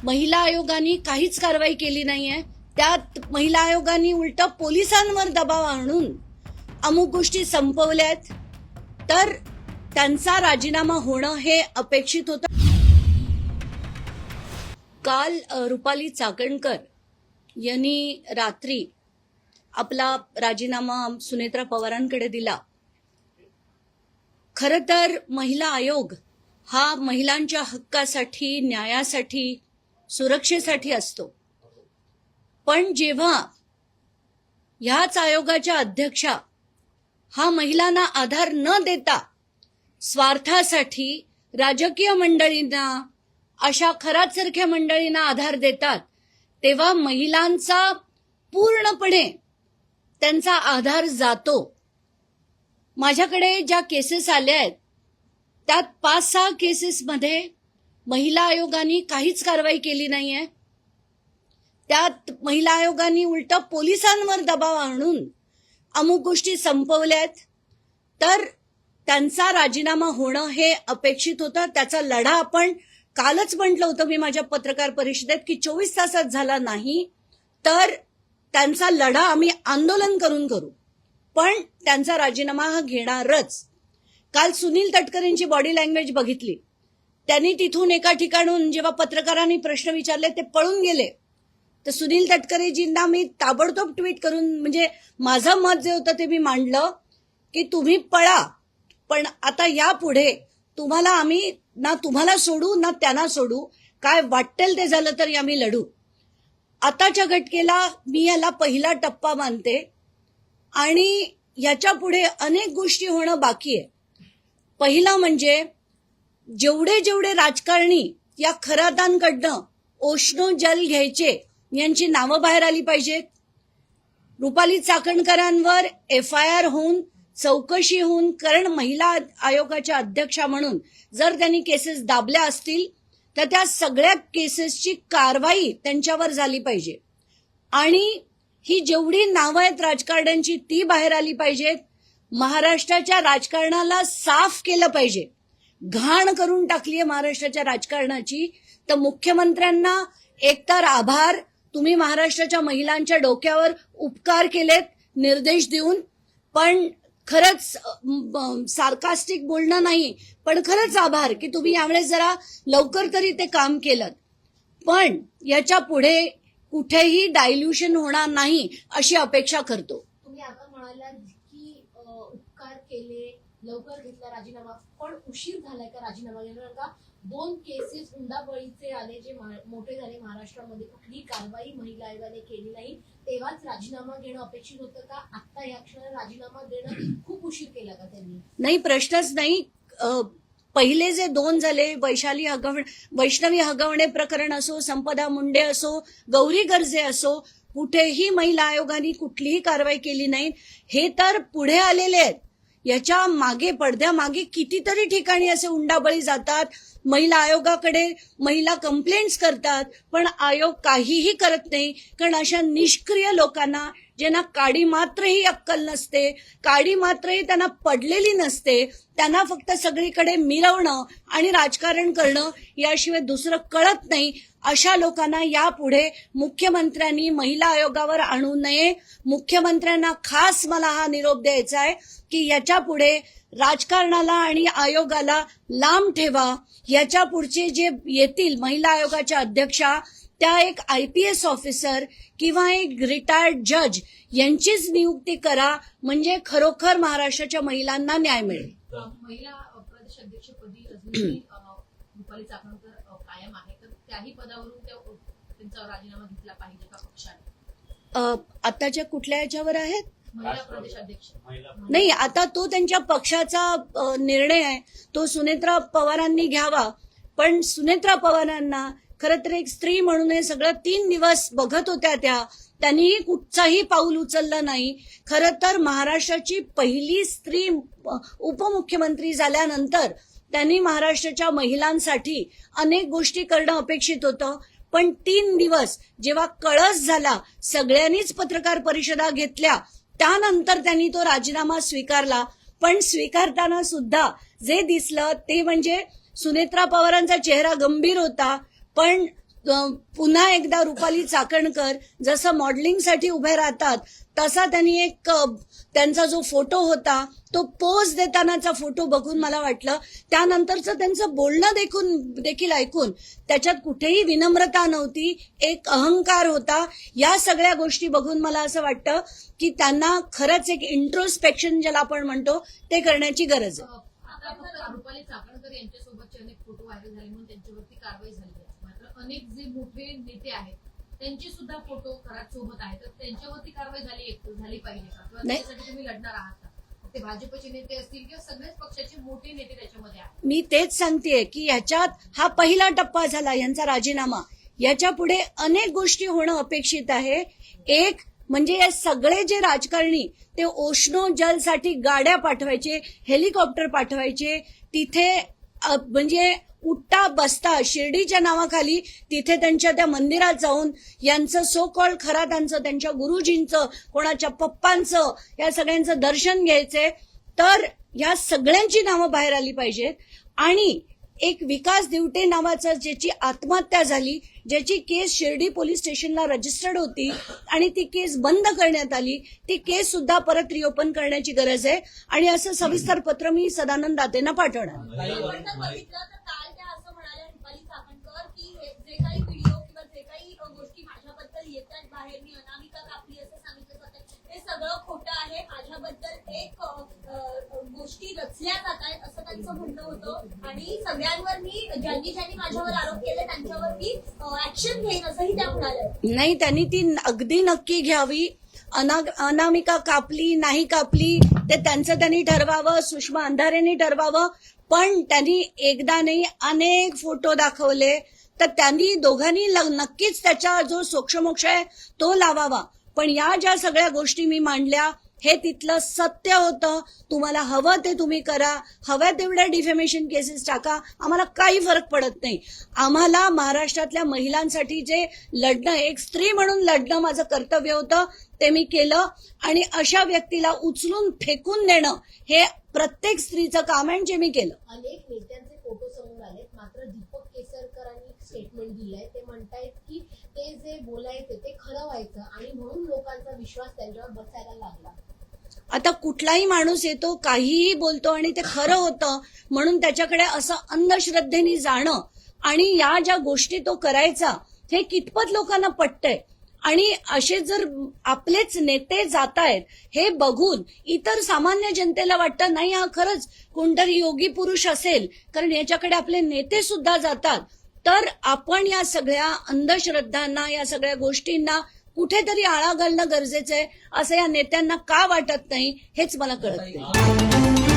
महिला आयोगाने काहीच कारवाई केली नाहीये। त्यात महिला आयोगाने उलट पोलिसांवर दबाव आणून अमुक गोष्टी संपवल्यात, तर त्यांचा राजीनामा होणं हे अपेक्षित होतं। काल रुपाली चाकणकर यांनी रात्री आपला राजीनामा सुनेत्रा पवारांकडे दिला। खरं तर महिला आयोग हा महिलांच्या हक्कासाठी, न्यायासाठी, सुरक्षेसाठी असतो, पण जेव्हा ह्याच आयोगाच्या अध्यक्षा हा महिलांना आधार न देता स्वार्थासाठी राजकीय मंडळींना, अशा खरातसारख्या मंडळींना आधार देतात, तेव्हा महिलांचा पूर्णपणे त्यांचा आधार जातो। माझ्याकडे ज्या केसेस आल्या आहेत त्यात 5-6 केसेसमध्ये महिला आयोगाने काहीच कारवाई केली नाहीये। त्यात महिला आयोगाने उलट पोलिसांवर दबाव आणून अमुक गोष्टी संपवल्यात, तर त्यांचा राजीनामा होणं हे अपेक्षित होतं। त्याचा लढा आपण कालच म्हटलं होतं मी माझ्या पत्रकार परिषदेत की 24 तासात झाला नाही तर त्यांचा लढा आम्ही आंदोलन करून करू, पण त्यांचा राजीनामा हा घेणारच। काल सुनील तटकरेंची बॉडी लँग्वेज बघितली। त्यांनी तिथून एका ठिकाणून जेव्हा पत्रकारांनी प्रश्न विचारले ते पळून गेले, तर सुनील तटकरेजींना मी ताबडतोब ट्विट करून म्हणजे माझं मत जे होतं ते मी मांडलं की तुम्ही पळा, पण आता यापुढे तुम्हाला आम्ही ना तुम्हाला सोडू ना त्यांना सोडू, काय वाटेल ते झालं तरी आम्ही लढू। आताच्या घटकेला मी याला पहिला टप्पा मानते आणि याच्या पुढे अनेक गोष्टी होणं बाकी आहे। पहिला म्हणजे जेवढे राजकारणी या खरातांकडनं ओशनो जल घ्यायचे यांची नावं बाहेर आली पाहिजेत। रुपाली चाकणकरांवर FIR होऊन चौकशी होऊन, कारण महिला आयोगाच्या अध्यक्षा म्हणून जर त्यांनी केसेस दाबल्या असतील तर त्या सगळ्या केसेसची कारवाई त्यांच्यावर झाली पाहिजे आणि ही जेवढी नावं आहेत राजकारण्यांची ती बाहेर आली पाहिजेत। महाराष्ट्राच्या राजकारणाला साफ केलं पाहिजे। घाण करून टाकली आहे महाराष्ट्राच्या राजकारणाची। तर मुख्यमंत्र्यांना एकतर आभार, तुम्ही महाराष्ट्राच्या महिलांच्या डोक्यावर उपकार केलेत निर्देश देऊन, पण खरंच सार्कास्टिक बोलणं नाही, पण खरंच आभार की तुम्ही यावेळेस जरा लवकर तरी ते काम केलं। पण याच्या पुढे कुठेही डायल्युशन होणार नाही अशी अपेक्षा करतो। तुम्ही आता म्हणालात की उपकार केले, लवकर घेतला राजीनामा, पण उशीर झालाय का राजीनामा घेणं? का 2 केसेस हुंडाबळीचे आले जे मोठे झाले महाराष्ट्रामध्ये, कुठली कारवाई महिला आयोगाने केली नाही, तेव्हाच राजीनामा घेणं अपेक्षित होतं का? आता या क्षणाला राजीनामा देणं खूप उशीर केला का त्यांनी? नाही, प्रश्नच नाही। पहिले जे 2 झाले, वैष्णवी हगवणे प्रकरण असो, संपदा मुंडे असो, गौरी गर्जे असो, कुठेही महिला आयोगाने कुठलीही कारवाई केली नाही। हे तर पुढे आलेले आहेत। याच्या मागे पडद्यामागे कितीतरी ठिकाणी असे हुंडाबळी जातात, महिला आयोगाकडे महिला कंप्लेंट्स करतात, पण आयोग काहीही करत नाही। कारण अशा निष्क्रिय लोकांना, ज्यांना काडी मात्रही अक्कल नसते, काडी मात्रही त्यांना पडलेली नसते, त्यांना फक्त सगळीकडे मिरवणं आणि राजकारण करणं याशिवाय दुसरं कळत नाही, अशा लोकांना यापुढे मुख्यमंत्र्यांनी महिला आयोगावर आणू नये। मुख्यमंत्र्यांना खास मला हा निरोप द्यायचा आहे की याच्या पुढे राजकारणाला आणि आयोगाला लांब ठेवा। याच्या पुढचे जे येतील महिला आयोगाच्या अध्यक्षा, त्या एक IPS ऑफिसर किंवा एक रिटायर्ड जज यांचीच नियुक्ती करा, म्हणजे खरोखर महाराष्ट्राच्या महिलांना न्याय मिळेल। महिला प्रदेश अध्यक्षपदी अजूनही रुपाली चाकणकर कायम आहे, तर त्याही पदावरून त्यांचा राजीनामा घेतला पाहिजे का पक्षाने? आताच्या कुठल्या याच्यावर आहेत? महिला प्रदेश अध्यक्ष नाही, आता तो त्यांच्या पक्षाचा निर्णय आहे, तो सुनेत्रा पवारांनी घ्यावा। पण सुनेत्रा पवारांना खरं तर एक स्त्री म्हणून हे सगळं 3 दिवस बघत होत्या, त्यांनी कुठचाही पाऊल उचललं नाही। खरं तर महाराष्ट्राची पहिली स्त्री उपमुख्यमंत्री झाल्यानंतर त्यांनी महाराष्ट्राच्या महिलांसाठी अनेक गोष्टी करणं अपेक्षित होतं, पण 3 दिवस जेव्हा कळस झाला, सगळ्यांनीच पत्रकार परिषदा घेतल्या, त्यानंतर त्यांनी तो राजीनामा स्वीकारला। पण स्वीकारताना सुद्धा जे दिसलं ते म्हणजे सुनेत्रा पवारांचा चेहरा गंभीर होता, पण पुन्हा एकदा रुपाली चाकणकर जसं मॉडेलिंगसाठी उभे राहतात तसा त्यांनी एक त्यांचा जो फोटो होता तो पोज देतानाचा फोटो बघून मला वाटलं, त्यानंतरचं त्यांचं बोलणं देखील ऐकून त्याच्यात कुठेही विनम्रता नव्हती, एक अहंकार होता. या सगळ्या गोष्टी बघून मला असं वाटतं की त्यांना खरंच एक इंट्रोस्पेक्शन ज्याला आपण म्हणतो ते करण्याची गरज आहे. आता फक्त रुपाली चाकणकर यांच्यासोबतचे अनेक फोटो व्हायरल झाले म्हणून त्यांच्यावरती कारवाई झाली आहे. मात्र अनेक जे मोठे नेते आहेत त्यांचे सुद्धा फोटो खराब सोबत आहेत, तर त्यांच्यावरती कारवाई झाली पाहिजे का? किंवा त्यासाठी तुम्ही लढणार आहात का? ते भाजपचे नेते असतील किंवा सगळ्याच पक्षाचे मोठे नेते त्याच्यामध्ये आहेत. मी तेच सांगतेय की ह्याच्यात हा पहिला टप्पा झाला यांचा राजीनामा. याच्या पुढे अनेक गोष्टी होणं अपेक्षित आहे. एक म्हणजे हे सगळे जे राजकारणी ते ओशनो जलसाठी गाड्या पाठवायचे, हेलिकॉप्टर पाठवायचे, तिथे म्हणजे उठता बसता शिर्डीच्या नावाखाली तिथे त्यांच्या त्या मंदिरात जाऊन यांचं सो कॉल्ड खरातांचं, त्यांच्या गुरुजींचं, कोणाच्या पप्पांचं, या सगळ्यांचं दर्शन घ्यायचंय. तर या सगळ्यांची नावं बाहेर आली पाहिजेत. आणि एक विकास दिवटे नावाचा ज्याची आत्महत्या झाली, ज्याची केस शिर्डी पोलीस स्टेशनला रजिस्टर्ड होती आणि ती केस बंद करण्यात आली, ती केस सुद्धा परत रिओपन करण्याची गरज आहे. आणि असं सविस्तर पत्र मी सदानंद दातेंना पाठवणार. जे काही व्हिडिओ किंवा जे काही गोष्टी माझ्याबद्दल येतात बाहेर, मी अनामिका कापली असं सांगितलं जातं, हे सगळं खोटं आहे. माझ्याबद्दल एक गोष्टी रचल्या जात आहेत असं त्यांचं म्हणणं होतं. आणि सगळ्यांवर मी ज्यांनी माझ्यावर आरोप केले त्यांच्यावर मी ऍक्शन घेईन असंही त्या म्हणाल्या. नाही, त्यांनी ती अगदी नक्की घ्यावी. अनामिका कापली नाही कापली ते त्यांचं त्यांनी ठरवावं, सुषमा अंधारेंनी ठरवावं. पण त्यांनी एकदा नाही अनेक फोटो दाखवले, तर त्यांनी दोघांनी नक्कीच त्याचा जो सोक्षमोक्ष आहे तो लावावा. पण या ज्या सगळ्या गोष्टी मी मांडल्या हे तिथलं सत्य होतं. तुम्हाला हवं ते तुम्ही करा, हव्या तेवढ्या डिफेमेशन केसेस टाका, आम्हाला काही फरक पडत नाही. आम्हाला महाराष्ट्रातल्या महिलांसाठी जे लढणं, एक स्त्री म्हणून लढणं माझं कर्तव्य होतं, ते मी केलं. आणि अशा व्यक्तीला उचलून फेकून देणं हे प्रत्येक स्त्रीचं काम आहे, जे मी केलं. अनेक नेत्यांचे फोटो समोर आलेत, मात्र दीपक केसरकरांनी एक स्टेटमेंट दिलंय. ते म्हणतायत की ते जे बोलायचे ते खरं व्हायचं आणि म्हणून लोकांचा विश्वास त्यांच्यावर बसायला लागला. आता कुठलाही माणूस येतो, काहीही बोलतो आणि ते खरं होतं म्हणून त्याच्याकडे असं अंधश्रद्धेने जाणं आणि या ज्या गोष्टी तो करायचा हे कितपत लोकांना पटतंय. आणि असे जर आपलेच नेते जात आहेत हे बघून इतर सामान्य जनतेला वाटतं नाही हा खरंच कोणतरी योगी पुरुष असेल, कारण याच्याकडे आपले नेते सुद्धा जातात. तर आपण या सगळ्या अंधश्रद्धांना, या सगळ्या गोष्टींना कुठेतरी आळा घालणं गरजेचं आहे, असं या नेत्यांना का वाटत नाही हेच मला कळत नाही.